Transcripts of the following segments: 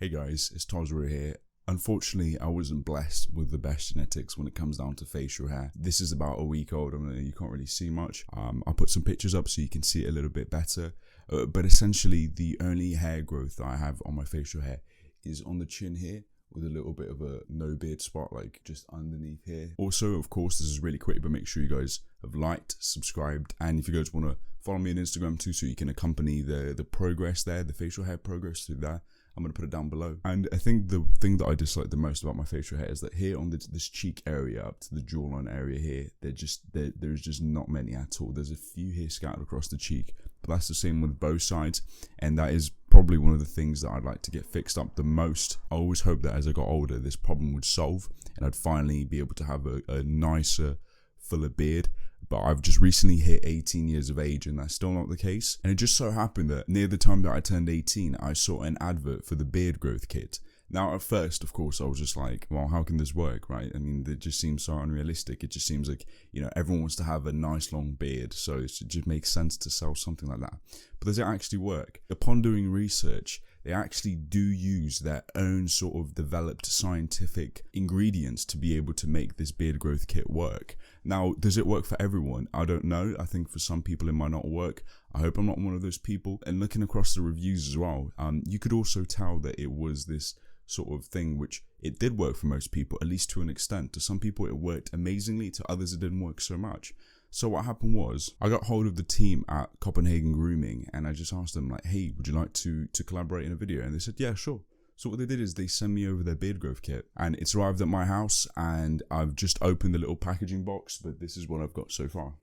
Hey guys, it's Tozyro here. Unfortunately, I wasn't blessed with the best genetics when it comes down to facial hair. This is about a week old. I mean, you can't really see much. I'll put some pictures up so you can see it a little bit better. But essentially, the only hair growth that I have on my facial hair is on the chin here, with a little bit of a no beard spot, like just underneath here. Also, of course, this is really quick, but make sure you guys have liked, subscribed, and if you guys want to follow me on Instagram too, so you can accompany the progress there, the facial hair progress through there. I'm going to put it down below. And I think the thing that I dislike the most about my facial hair is that here on this cheek area up to the jawline area here, there's just not many at all. There's a few here scattered across the cheek, but that's the same with both sides. And that is probably one of the things that I'd like to get fixed up the most. I always hoped that as I got older, this problem would solve and I'd finally be able to have a nicer, fuller beard. But I've just recently hit 18 years of age and that's still not the case. And it just so happened that near the time that I turned 18, I saw an advert for the beard growth kit. Now, at first, of course, I was just like, well, how can this work, right? I mean, it just seems so unrealistic. It just seems like, you know, everyone wants to have a nice long beard. So it just makes sense to sell something like that. But does it actually work? Upon doing research, they actually do use their own sort of developed scientific ingredients to be able to make this beard growth kit work. Now, does it work for everyone? I don't know. I think for some people it might not work. I hope I'm not one of those people. And looking across the reviews as well, you could also tell that it was this sort of thing which it did work for most people, at least to an extent. To some people it worked amazingly, to others it didn't work so much. So what happened was, I got hold of the team at Copenhagen Grooming and I just asked them like, hey, would you like to collaborate in a video? And they said, yeah, sure. So what they did is they sent me over their beard growth kit and it's arrived at my house and I've just opened the little packaging box, but this is what I've got so far.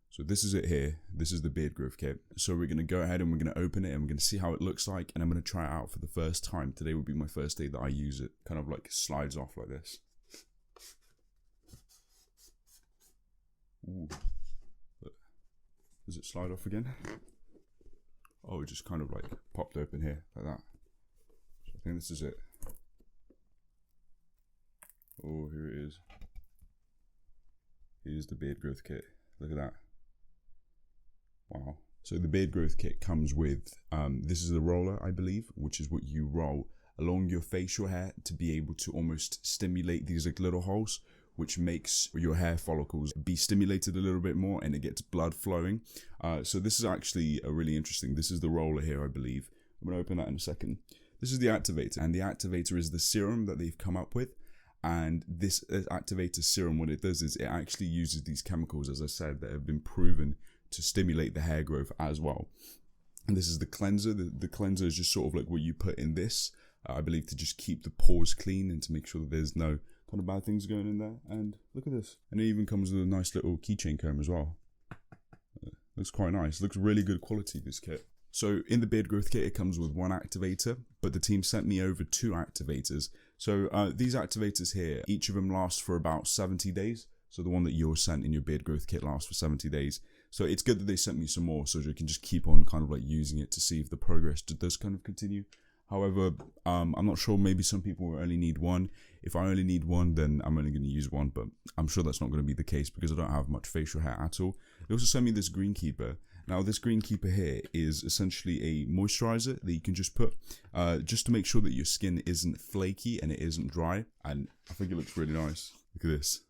So this is it here. This is the beard growth kit. So we're going to go ahead and we're going to open it and we're going to see how it looks like. And I'm going to try it out for the first time. Today will be my first day that I use it. Kind of like slides off like this. Ooh. Does it slide off again? Oh, it just kind of like popped open here like that. So I think this is it. Oh, here it is. Here's the beard growth kit. Look at that. Wow. So the beard growth kit comes with, this is the roller, I believe, which is what you roll along your facial hair to be able to almost stimulate these like little holes, which makes your hair follicles be stimulated a little bit more and it gets blood flowing. So this is actually a really interesting, this is the roller here, I believe. I'm going to open that in a second. This is the activator, and the activator is the serum that they've come up with. And this activator serum, what it does is it actually uses these chemicals, as I said, that have been proven to stimulate the hair growth as well. And this is the cleanser. The cleanser is just sort of like what you put in this, I believe, to just keep the pores clean and to make sure that there's no kind of bad things going in there. And look at this. And it even comes with a nice little keychain comb as well. Looks quite nice. Looks really good quality, this kit. So in the beard growth kit, it comes with one activator, but the team sent me over 2 activators. So these activators here, each of them last for about 70 days. So the one that you're sent in your beard growth kit lasts for 70 days. So it's good that they sent me some more so you can just keep on kind of like using it to see if the progress does kind of continue. However, I'm not sure, maybe some people will only need one. If I only need one, then I'm only going to use one, but I'm sure that's not going to be the case because I don't have much facial hair at all. They also sent me this green keeper. Now this green keeper here is essentially a moisturizer that you can just put just to make sure that your skin isn't flaky and it isn't dry. And I think it looks really nice. Look at this.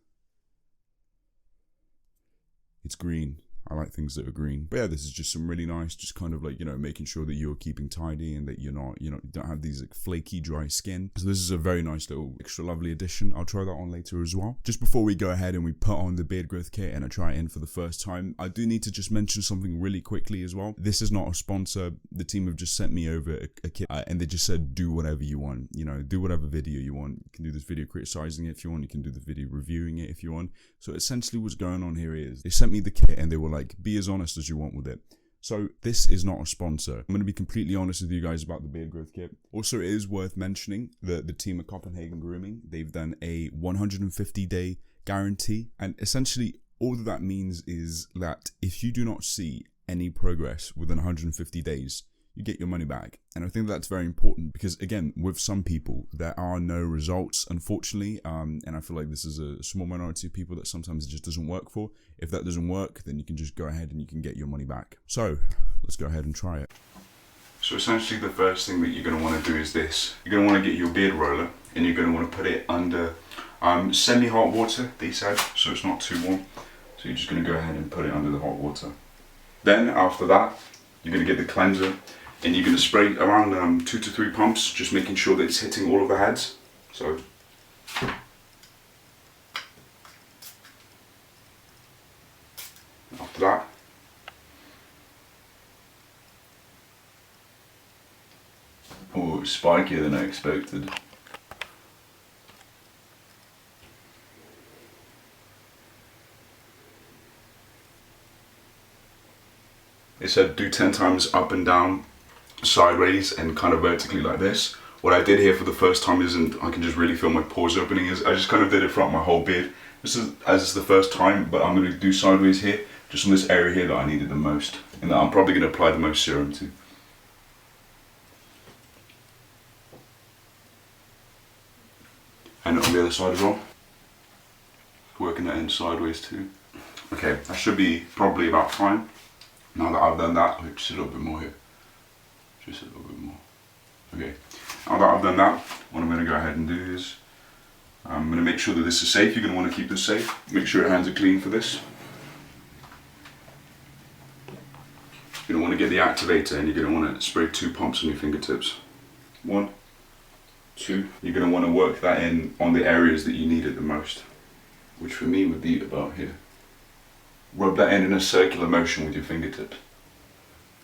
It's green. I like things that are green. But yeah, this is just some really nice, just kind of like, you know, making sure that you're keeping tidy and that you're not, you don't have these like flaky, dry skin. So this is a very nice little extra lovely addition. I'll try that on later as well. Just before we go ahead and we put on the beard growth kit and I try it in for the first time, I do need to just mention something really quickly as well. This is not a sponsor. The team have just sent me over a kit and they just said, do whatever you want, you know, do whatever video you want. You can do this video criticizing it if you want. You can do the video reviewing it if you want. So essentially what's going on here is they sent me the kit and they were like, be as honest as you want with it. So this is not a sponsor. I'm going to be completely honest with you guys about the beard growth kit. Also, it is worth mentioning that the team at Copenhagen Grooming, they've done a 150-day guarantee. And essentially all that means is that if you do not see any progress within 150 days, you get your money back. And I think that's very important because, again, with some people, there are no results, unfortunately. And I feel like this is a small minority of people that sometimes it just doesn't work for. If that doesn't work, then you can just go ahead and you can get your money back. So let's go ahead and try it. So essentially the first thing that you're going to want to do is this. You're going to want to get your beard roller and you're going to want to put it under semi-hot water, they said, so it's not too warm. So you're just going to go ahead and put it under the hot water. Then after that, you're going to get the cleanser and you're going to spray around 2 to 3 pumps, just making sure that it's hitting all of the heads. So after that, oh, it's spikier than I expected. It said do 10 times up and down, sideways and kind of vertically like this. What I did here for the first time isn't, I can just really feel my pores opening. I just kind of did it throughout my whole beard. This is as it's the first time, but I'm going to do sideways here, just on this area here that I needed the most, and that I'm probably going to apply the most serum to. And on the other side as well, working that in sideways too. Okay, that should be probably about fine. Now that I've done that, just a little bit more here. Just a little bit more. Okay, now that I've done that, what I'm going to go ahead and do is, I'm going to make sure that this is safe. You're going to want to keep this safe. Make sure your hands are clean for this. You're going to want to get the activator and you're going to want to spray 2 pumps on your fingertips. 1, 2. You're going to want to work that in on the areas that you need it the most, which for me would be about here. Rub that in a circular motion with your fingertips.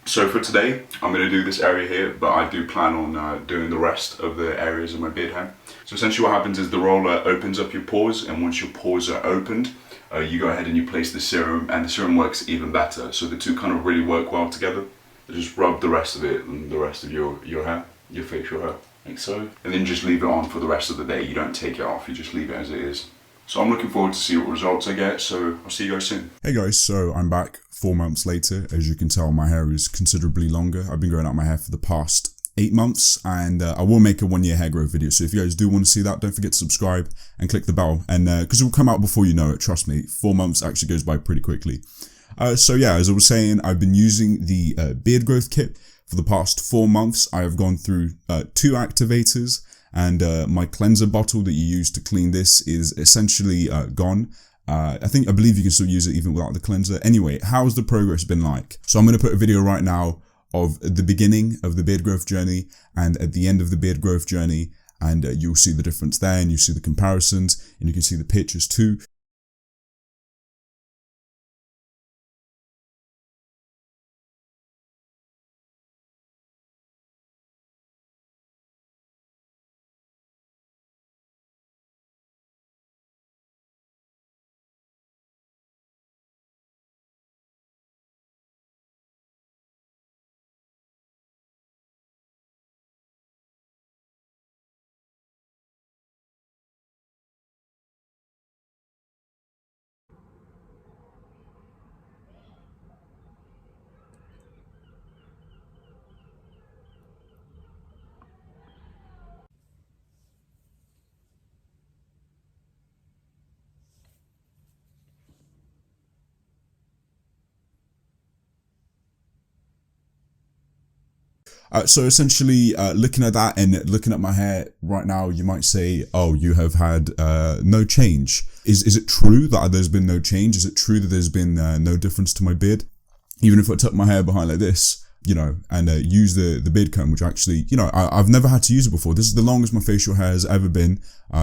So for today, I'm going to do this area here, but I do plan on doing the rest of the areas of my beard hair. So essentially what happens is the roller opens up your pores, and once your pores are opened, you go ahead and you place the serum, and the serum works even better. So the two kind of really work well together. Just rub the rest of it and the rest of your hair, your facial hair, like so. And then just leave it on for the rest of the day. You don't take it off, you just leave it as it is. So I'm looking forward to see what results I get, so I'll see you guys soon. Hey guys, so I'm back 4 months later. As you can tell, my hair is considerably longer. I've been growing out my hair for the past 8 months, and I will make a 1-year hair growth video. So if you guys do want to see that, don't forget to subscribe and click the bell, and because it will come out before you know it, trust me, 4 months actually goes by pretty quickly. So yeah, as I was saying, I've been using the beard growth kit for the past 4 months. I have gone through 2 activators, and my cleanser bottle that you use to clean this is essentially gone. I believe you can still use it even without the cleanser. Anyway, how's the progress been like? So I'm going to put a video right now of the beginning of the beard growth journey and at the end of the beard growth journey, and you'll see the difference there, and you see the comparisons, and you can see the pictures too. So essentially, looking at that and looking at my hair right now, you might say, oh, you have had no change. Is it true that there's been no change? Is it true that there's been no difference to my beard? Even if I tuck my hair behind like this, you know, and use the beard comb, which actually, you know, I've never had to use it before. This is the longest my facial hair has ever been.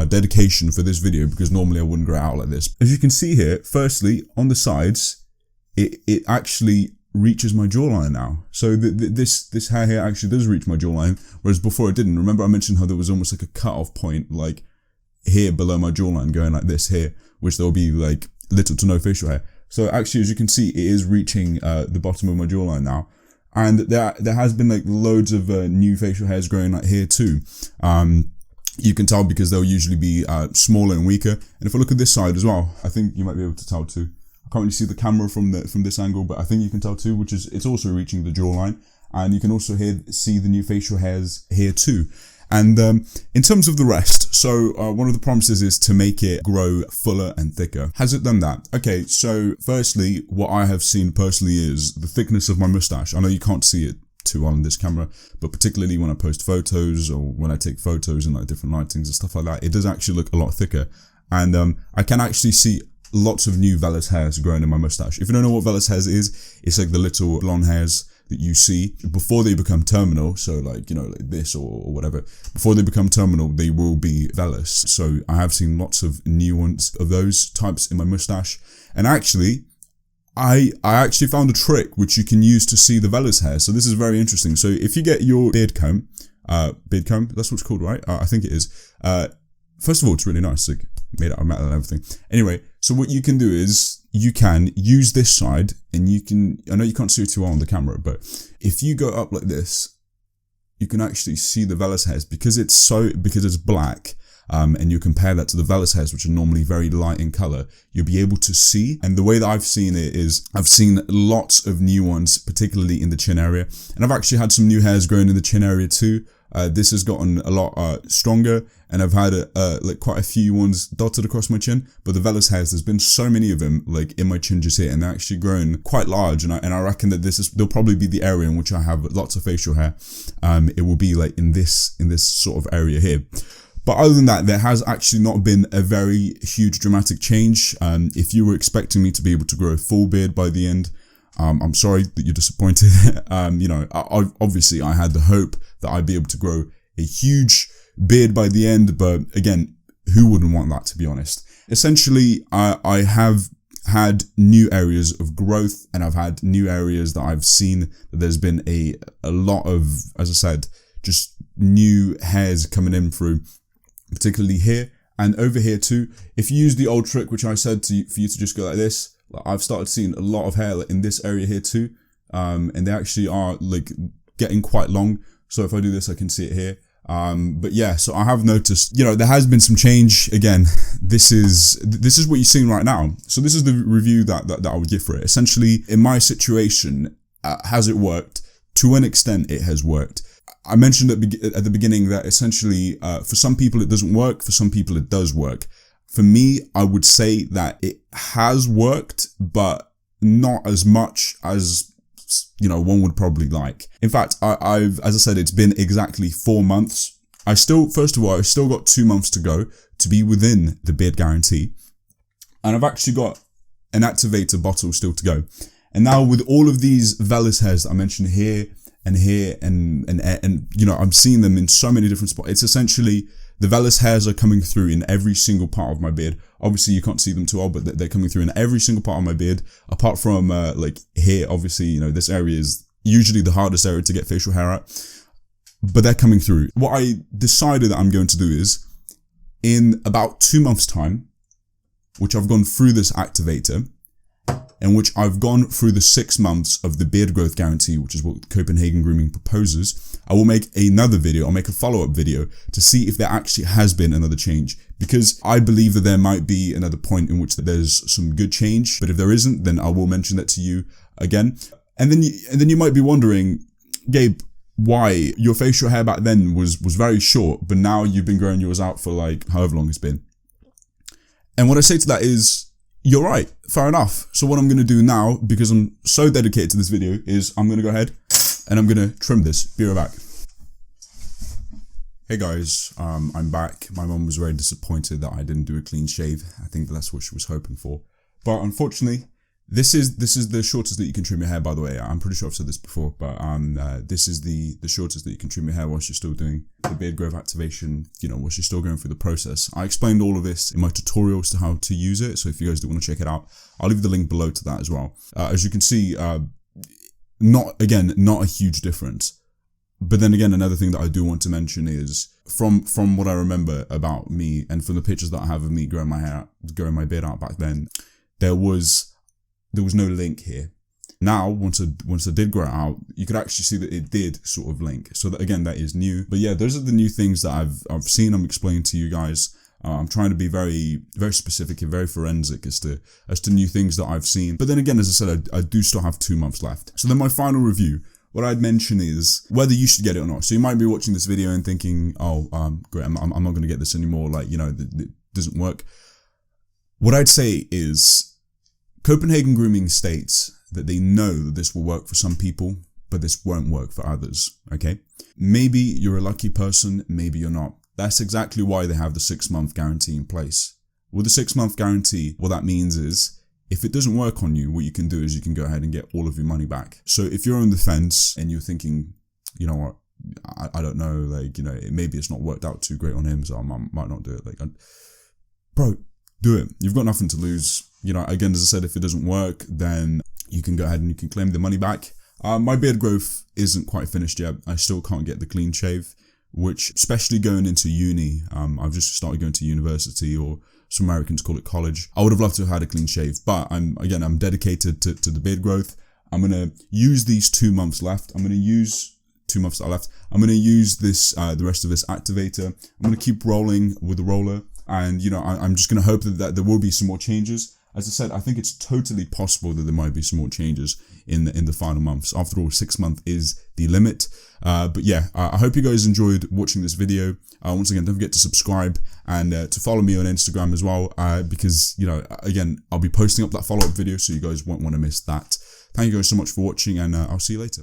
Dedication for this video, because normally I wouldn't grow out like this. As you can see here, firstly, on the sides, it actually reaches my jawline now. So this hair here actually does reach my jawline, whereas before it didn't. Remember I mentioned how there was almost like a cut-off point, like here below my jawline, going like this here, which there'll be like little to no facial hair. So actually, as you can see, it is reaching the bottom of my jawline now. And there has been like loads of new facial hairs growing like here too. You can tell because they'll usually be smaller and weaker. And if I look at this side as well, I think you might be able to tell too. I can't really see the camera from this angle, but I think you can tell too, which is it's also reaching the jawline, and you can also see the new facial hairs here too. And in terms of the rest, so one of the promises is to make it grow fuller and thicker. Has it done that? Okay, so firstly, what I have seen personally is the thickness of my mustache. I know you can't see it too well on this camera, but particularly when I post photos or when I take photos in like different lightings and stuff like that, it does actually look a lot thicker. And I can actually see lots of new vellus hairs growing in my mustache. If you don't know what vellus hairs is, it's like the little blonde hairs that you see before they become terminal. So like, you know, like this or whatever, before they become terminal, they will be vellus. So I have seen lots of new ones of those types in my mustache. And actually, I actually found a trick which you can use to see the vellus hair. So this is very interesting. So if you get your beard comb, that's what it's called, right? I think it is. First of all, it's really nice. It's like made out of metal and everything. Anyway, so what you can do is you can use this side, and you can, I know you can't see it too well on the camera, but if you go up like this, you can actually see the vellus hairs because it's black. And you compare that to the vellus hairs, which are normally very light in color, you'll be able to see. And the way that I've seen it is I've seen lots of new ones, particularly in the chin area. And I've actually had some new hairs growing in the chin area too. This has gotten a lot stronger, and I've had like quite a few ones dotted across my chin. But the vellus hairs, there's been so many of them like in my chin just here, and they're actually grown quite large. And I reckon that they'll probably be the area in which I have lots of facial hair. It will be like in this sort of area here. But other than that, there has actually not been a very huge dramatic change. If you were expecting me to be able to grow a full beard by the end, I'm sorry that you're disappointed. You know, obviously I had the hope that I'd be able to grow a huge beard by the end, but again, who wouldn't want that, to be honest? Essentially, I have had new areas of growth, and I've had new areas that I've seen that there's been a lot of, as I said, just new hairs coming in through, particularly here and over here too. If you use the old trick, which I said for you to just go like this, like I've started seeing a lot of hair like in this area here too, and they actually are like getting quite long. So if I do this, I can see it here. But yeah, so I have noticed, you know, there has been some change. Again, this is what you're seeing right now. So this is the review that I would give for it. Essentially, in my situation, has it worked? To an extent, it has worked. I mentioned at the beginning that essentially, for some people it doesn't work, for some people it does work. For me, I would say that it has worked, but not as much as, you know, one would probably like. In fact, as I said, it's been exactly 4 months. First of all, I've still got 2 months to go to be within the beard guarantee. And I've actually got an activator bottle still to go. And now with all of these vellus hairs that I mentioned here, and here and you know, I'm seeing them in so many different spots. It's essentially the vellus hairs are coming through in every single part of my beard. Obviously you can't see them too well, but they're coming through in every single part of my beard, apart from like here. Obviously, you know, this area is usually the hardest area to get facial hair at, but they're coming through. What I decided that I'm going to do is, in about 2 months time, which I've gone through this activator, in which I've gone through the 6 months of the beard growth guarantee, which is what Copenhagen Grooming proposes, I will make another video. I'll make a follow-up video to see if there actually has been another change, because I believe that there might be another point in which there's some good change. But if there isn't, then I will mention that to you again. And then you might be wondering, Gabe, why your facial hair back then was very short, but now you've been growing yours out for like however long it's been. And what I say to that is, you're right, fair enough. So what I'm going to do now, because I'm so dedicated to this video, is I'm going to go ahead and I'm going to trim this. Be right back. Hey guys, I'm back. My mum was very disappointed that I didn't do a clean shave. I think that's what she was hoping for. But unfortunately, this is the shortest that you can trim your hair, by the way. I'm pretty sure I've said this before, but this is the shortest that you can trim your hair whilst you're still doing the beard growth activation, you know, whilst you're still going through the process. I explained all of this in my tutorials to how to use it, so if you guys do want to check it out, I'll leave the link below to that as well. As you can see, not a huge difference. But then again, another thing that I do want to mention is, from what I remember about me, and from the pictures that I have of me growing my beard out back then, there was no link here. Now, once I did grow it out, you could actually see that it did sort of link. So that, again, that is new. But yeah, those are the new things that I've seen. I'm explaining to you guys. I'm trying to be very, very specific and very forensic as to new things that I've seen. But then again, as I said, I do still have 2 months left. So then my final review, what I'd mention is whether you should get it or not. So you might be watching this video and thinking, oh, great, I'm not going to get this anymore. Like, you know, it doesn't work. What I'd say is, Copenhagen Grooming states that they know that this will work for some people, but this won't work for others, okay? Maybe you're a lucky person, maybe you're not. That's exactly why they have the 6-month guarantee in place. With the 6-month guarantee, what that means is, if it doesn't work on you, what you can do is you can go ahead and get all of your money back. So if you're on the fence and you're thinking, you know what, I don't know, like, you know, maybe it's not worked out too great on him, so I might not do it. Like, bro, do it. You've got nothing to lose. You know, again, as I said, if it doesn't work, then you can go ahead and you can claim the money back. My beard growth isn't quite finished yet. I still can't get the clean shave, which, especially going into uni, I've just started going to university, or some Americans call it college. I would have loved to have had a clean shave, but I'm dedicated to the beard growth. I'm going to use these 2 months left. I'm going to use 2 months that are left. I'm going to use this, the rest of this activator. I'm going to keep rolling with the roller. And, you know, I'm just going to hope that there will be some more changes. As I said, I think it's totally possible that there might be some more changes in the final months. After all, 6 months is the limit. But yeah, I hope you guys enjoyed watching this video. Once again, don't forget to subscribe and to follow me on Instagram as well. Because, you know, again, I'll be posting up that follow-up video, so you guys won't want to miss that. Thank you guys so much for watching, and I'll see you later.